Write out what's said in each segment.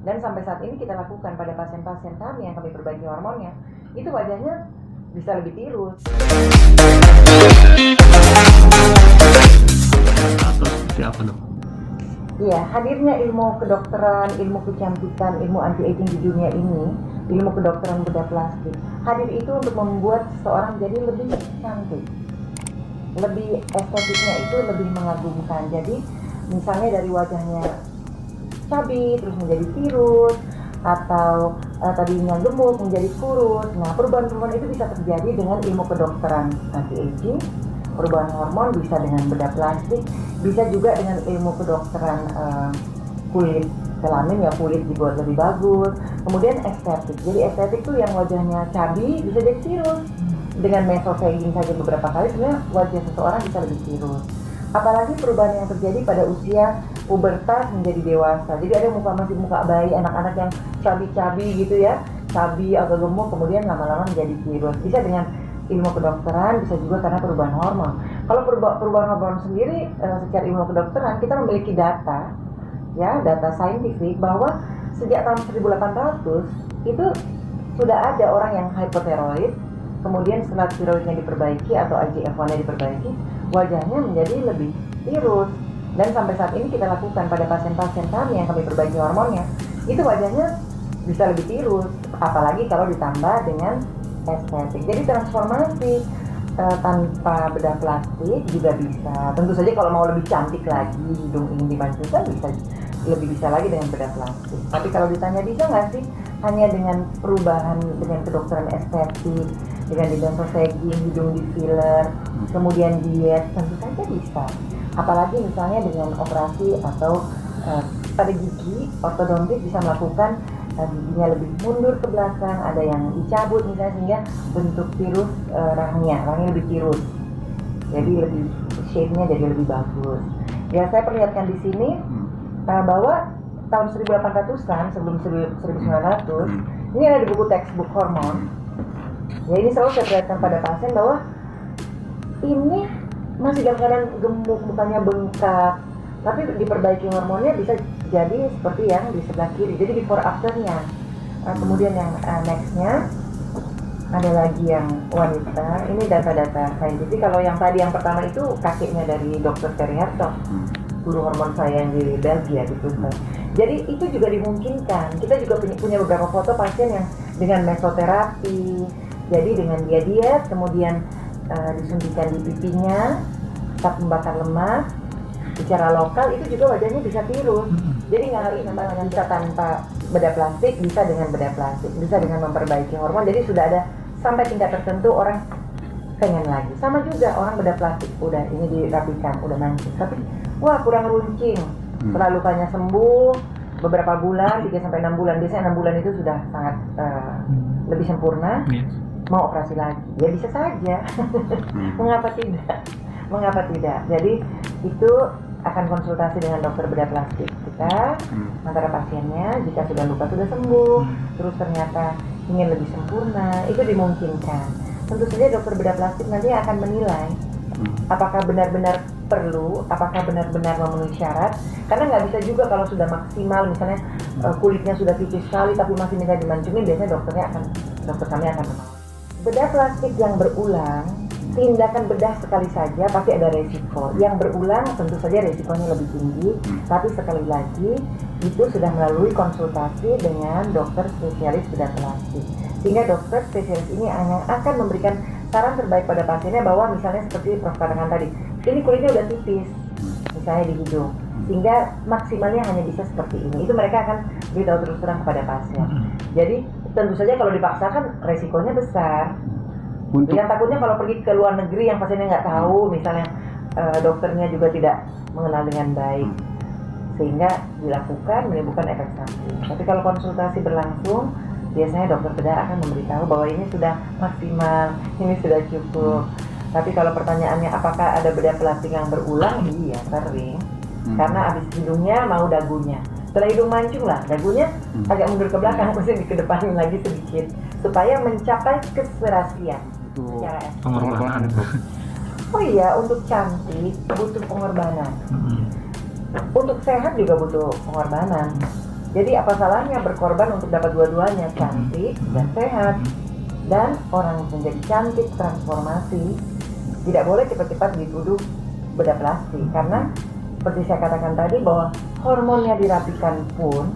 Dan sampai saat ini kita lakukan pada pasien-pasien kami yang kami perbaiki hormonnya, itu wajahnya bisa lebih tirus. Atau seperti apa dok? Iya, hadirnya ilmu kedokteran, ilmu kecantikan, ilmu anti-aging di dunia ini, ilmu kedokteran bedah plastik, hadir itu untuk membuat seseorang jadi lebih cantik, lebih estetiknya itu lebih mengagumkan. Jadi misalnya dari wajahnya cabi terus menjadi tirus, atau tadinya gemuk menjadi kurus. Nah, perubahan-perubahan itu bisa terjadi dengan ilmu kedokteran anti-aging. Perubahan hormon bisa dengan bedah plastik, bisa juga dengan ilmu kedokteran kulit kelamin, ya kulit dibuat lebih bagus. Kemudian estetik, jadi estetik tuh yang wajahnya cabi bisa jadi tirus. Dengan mesothaging saja beberapa kali sebenarnya wajah seseorang bisa lebih tirus. Apalagi perubahan yang terjadi pada usia pubertas menjadi dewasa. Jadi ada masih muka bayi, anak-anak yang cabi-cabi gitu ya, cabi agak gemuk kemudian lama-lama menjadi tirus. Bisa dengan ilmu kedokteran, bisa juga karena perubahan hormon. Kalau perubahan hormon sendiri secara ilmu kedokteran kita memiliki data, ya data saintifik bahwa sejak tahun 1800 itu sudah ada orang yang hypothyroid, kemudian setelah tiroidnya diperbaiki atau IGF-1-nya diperbaiki, wajahnya menjadi lebih tirus. Dan sampai saat ini kita lakukan pada pasien-pasien kami yang kami perbaiki hormonnya, itu wajahnya bisa lebih tirus, apalagi kalau ditambah dengan estetik. Jadi transformasi tanpa bedah plastik juga bisa. Tentu saja kalau mau lebih cantik lagi, hidung ingin dimancungkan bisa lagi dengan bedah plastik. Tapi kalau ditanya bisa nggak sih hanya dengan perubahan dengan kedokteran estetik, dengan mesothaging, hidung di filler, kemudian diet, tentu saja bisa. Apalagi misalnya dengan operasi atau pada gigi, ortodontis bisa melakukan giginya lebih mundur ke belakang, ada yang dicabut misalnya sehingga bentuk tirus rahangnya lebih tirus, jadi lebih shape-nya jadi lebih bagus. Ya saya perlihatkan di sini bahwa tahun 1800-an sebelum 1900 ini ada di buku textbook hormon. Ya ini selalu saya perlihatkan pada pasien bahwa ini masih dalam keadaan gemuk, mukanya bengkak, tapi diperbaiki hormonnya bisa jadi seperti yang di sebelah kiri, jadi before afternya. Kemudian yang nextnya ada lagi yang wanita, ini data-data saintifik. Kalau yang tadi yang pertama itu kakeknya dari Dr. Terry Hartog, guru hormon saya yang di Belgia gitu. Jadi itu juga dimungkinkan. Kita juga punya beberapa foto pasien yang dengan mesoterapi, jadi dengan dia diet, kemudian disuntikan di pipinya, tak membakar lemak, secara lokal itu juga wajahnya bisa tirus. Jadi nggak harus memang bisa tanpa bedah plastik, bisa dengan bedah plastik, bisa dengan memperbaiki hormon. Jadi sudah ada sampai tingkat tertentu orang pengen lagi. Sama juga orang bedah plastik, udah ini dirapikan, udah mancing, tapi wah kurang runcing. Setelah lukanya sembuh beberapa bulan, 3-6 bulan, biasanya 6 bulan itu sudah sangat lebih sempurna. Mau operasi lagi, ya bisa saja. Mengapa tidak? Jadi itu akan konsultasi dengan dokter bedah plastik kita, antara pasiennya jika sudah luka sudah sembuh, terus ternyata ingin lebih sempurna, itu dimungkinkan. Tentu saja dokter bedah plastik nanti akan menilai apakah benar-benar perlu, apakah benar-benar memenuhi syarat. Karena nggak bisa juga kalau sudah maksimal, misalnya kulitnya sudah tipis sekali tapi masih minta dimancungin, biasanya dokter kami akan menolak. Bedah plastik yang berulang, tindakan bedah sekali saja pasti ada resiko. Yang berulang tentu saja resikonya lebih tinggi, tapi sekali lagi itu sudah melalui konsultasi dengan dokter spesialis bedah plastik. Sehingga dokter spesialis ini akan memberikan saran terbaik pada pasiennya, bahwa misalnya seperti Prof katakan tadi, ini kulitnya udah tipis, misalnya di hidung, sehingga maksimalnya hanya bisa seperti ini. Itu mereka akan beritahu terus terang kepada pasien. Jadi tentu saja kalau dipaksakan resikonya besar. Yang takutnya kalau pergi ke luar negeri yang pasiennya nggak tahu, misalnya dokternya juga tidak mengenal dengan baik, sehingga dilakukan menimbulkan efek samping. Tapi kalau konsultasi berlangsung, biasanya dokter bedah akan memberitahu bahwa ini sudah maksimal, ini sudah cukup. Tapi kalau pertanyaannya apakah ada bedah plastik yang berulang, iya sering. Karena habis hidungnya mau dagunya. Setelah hidung mancung lah, dagunya agak mundur ke belakang, mesti dikedepanin lagi sedikit supaya mencapai keserasian secara pengorbanan. Oh iya, untuk cantik butuh pengorbanan. Untuk sehat juga butuh pengorbanan. Jadi apa salahnya berkorban untuk dapat dua-duanya, cantik dan sehat. Dan orang menjadi cantik, transformasi, tidak boleh cepat-cepat dituduh bedah plastik. Karena seperti saya katakan tadi bahwa hormonnya dirapikan pun,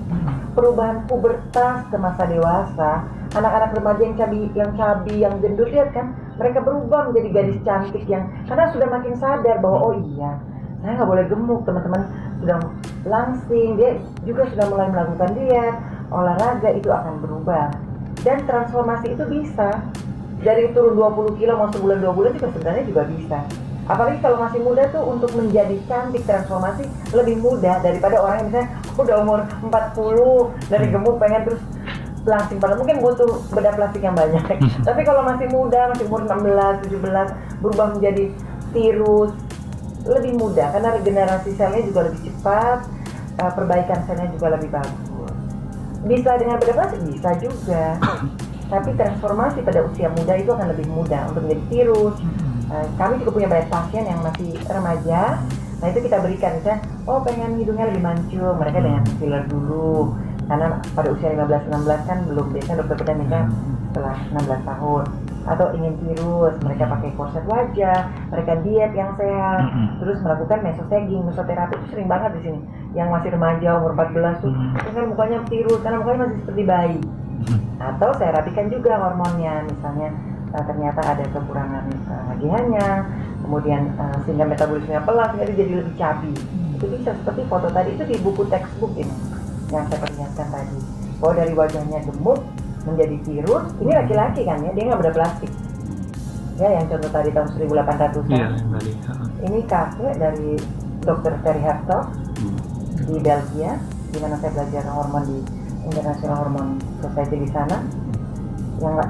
perubahan pubertas ke masa dewasa, anak-anak remaja yang cabi, yang gendut, lihat kan, mereka berubah menjadi gadis cantik yang karena sudah makin sadar bahwa oh iya, saya nggak boleh gemuk. Teman-teman sudah langsing, dia juga sudah mulai melakukan diet, olahraga, itu akan berubah. Dan transformasi itu bisa dari turun 20 kilo mau sebulan 2 bulan juga sebenarnya juga bisa. Apalagi kalau masih muda tuh untuk menjadi cantik transformasi lebih mudah daripada orang yang misalnya udah umur 40 dari gemuk pengen terus langsing, padahal mungkin butuh bedah plastik yang banyak. Tapi kalau masih muda, masih umur 16, 17 berubah menjadi tirus, lebih mudah karena regenerasi selnya juga lebih cepat, perbaikan selnya juga lebih bagus. Bisa dengan bedah plastik? Bisa juga. Tapi transformasi pada usia muda itu akan lebih mudah untuk menjadi tirus. Kami juga punya banyak pasien yang masih remaja. Nah itu kita berikan, misalnya, oh pengen hidungnya lebih mancung, mereka dengan filler dulu. Karena pada usia 15-16 kan belum, biasanya dokter bedah minta setelah 16 tahun. Atau ingin tirus, mereka pakai korset wajah, mereka diet yang sehat, terus melakukan mesosagging, mesoterapi itu sering banget di sini. Yang masih remaja umur 14 tuh, kan mukanya tirus karena mukanya masih seperti bayi. Atau saya rapikan juga hormonnya, misalnya ternyata ada kekurangan HGH-nya, kemudian sehingga metabolismenya pelan, sehingga dia jadi lebih cabi. Itu bisa seperti foto tadi itu di buku textbook ini yang saya perlihatkan tadi. Bahwa dari wajahnya gemuk menjadi tirus, ini laki-laki kan ya, dia nggak bedah plastik. Ya, yang contoh tadi tahun 1800-an. Iya, yang tadi. Ini kakek dari Dr. Ferry Hertog di Belgia, di mana saya belajar hormon di International Hormone Society di sana.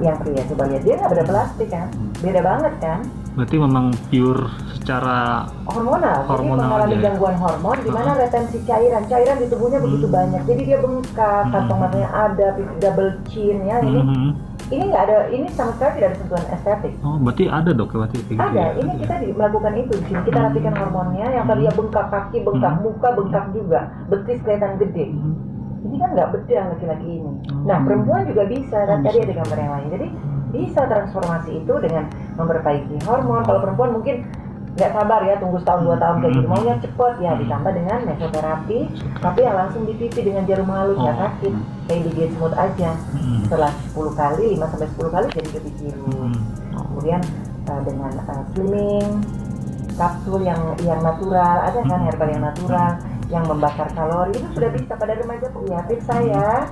Yang pria, coba lihat, dia nggak bedah plastik kan, beda banget kan. Berarti memang pure secara hormonal jadi mengalami aja, gangguan hormon di mana retensi cairan di tubuhnya begitu banyak, jadi dia bengkak, kantong matanya ada, double chin ya, ini nggak ada, ini sama sekali tidak ada sentuhan estetik. Oh, berarti ada dok, berarti ada ya? Ini kita melakukan itu di sini, kita rapikan hormonnya yang tadinya bengkak kaki, bengkak muka, bengkak juga, betis kelihatan gede. Ini kan nggak bedah laki-laki ini. Nah perempuan juga bisa, dan tadi ada gambar yang lain. Jadi bisa transformasi itu dengan memperbaiki hormon. Kalau perempuan mungkin nggak sabar ya, tunggu setahun 2 tahun kayak gitu, maunya cepet ya, ditambah dengan mesoterapi, tapi yang langsung di pipi dengan jarum halus, nggak sakit, kayak di Smooth aja. Setelah 10 kali, 5-10 kali jadi lebih tirus. Kemudian dengan slimming, kapsul yang natural, ada kan herbal yang natural, yang membakar kalori, itu sudah bisa pada remaja. Ya, tips saya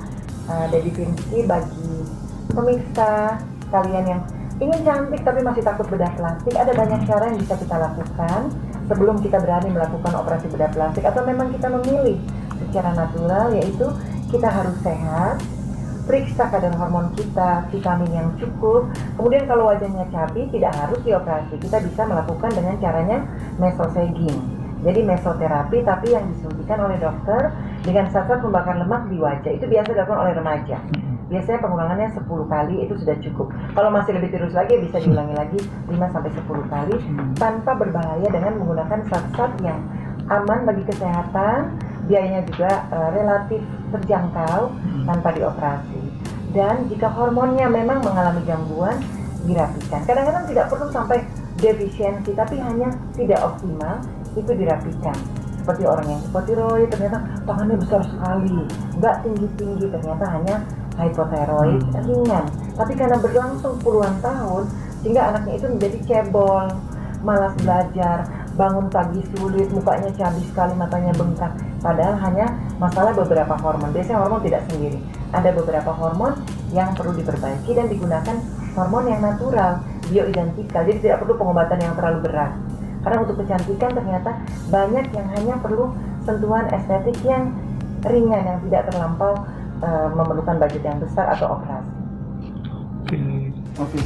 Debbie Finsky bagi pemirsa kalian yang ingin cantik tapi masih takut bedah plastik, ada banyak cara yang bisa kita lakukan sebelum kita berani melakukan operasi bedah plastik. Atau memang kita memilih secara natural, yaitu kita harus sehat, periksa kadar hormon kita, vitamin yang cukup. Kemudian kalau wajahnya cabi, tidak harus dioperasi, kita bisa melakukan dengan caranya mesosagging. Jadi mesoterapi tapi yang disuntikan oleh dokter dengan zat-zat pembakar lemak di wajah. Itu biasa dilakukan oleh remaja. Biasanya pengulangannya 10 kali itu sudah cukup. Kalau masih lebih tirus lagi bisa diulangi lagi 5-10 kali tanpa berbahaya, dengan menggunakan zat-zat yang aman bagi kesehatan, biayanya juga relatif terjangkau tanpa dioperasi. Dan jika hormonnya memang mengalami gangguan, dirapikan. Kadang-kadang tidak perlu sampai defisiensi, tapi hanya tidak optimal, itu dirapikan. Seperti orang yang hipotiroid, ternyata tangannya besar sekali, nggak tinggi-tinggi, ternyata hanya hypothyroid ringan. Tapi karena berlangsung puluhan tahun, sehingga anaknya itu menjadi cebol, malas belajar, bangun pagi sulit, mukanya cabi sekali, matanya bengkak. Padahal hanya masalah beberapa hormon. Biasanya hormon tidak sendiri. Ada beberapa hormon yang perlu diperbaiki dan digunakan hormon yang natural, bioidentikal. Jadi tidak perlu pengobatan yang terlalu berat. Karena untuk kecantikan ternyata banyak yang hanya perlu sentuhan estetik yang ringan, yang tidak terlampau memerlukan budget yang besar atau operasi. Oke.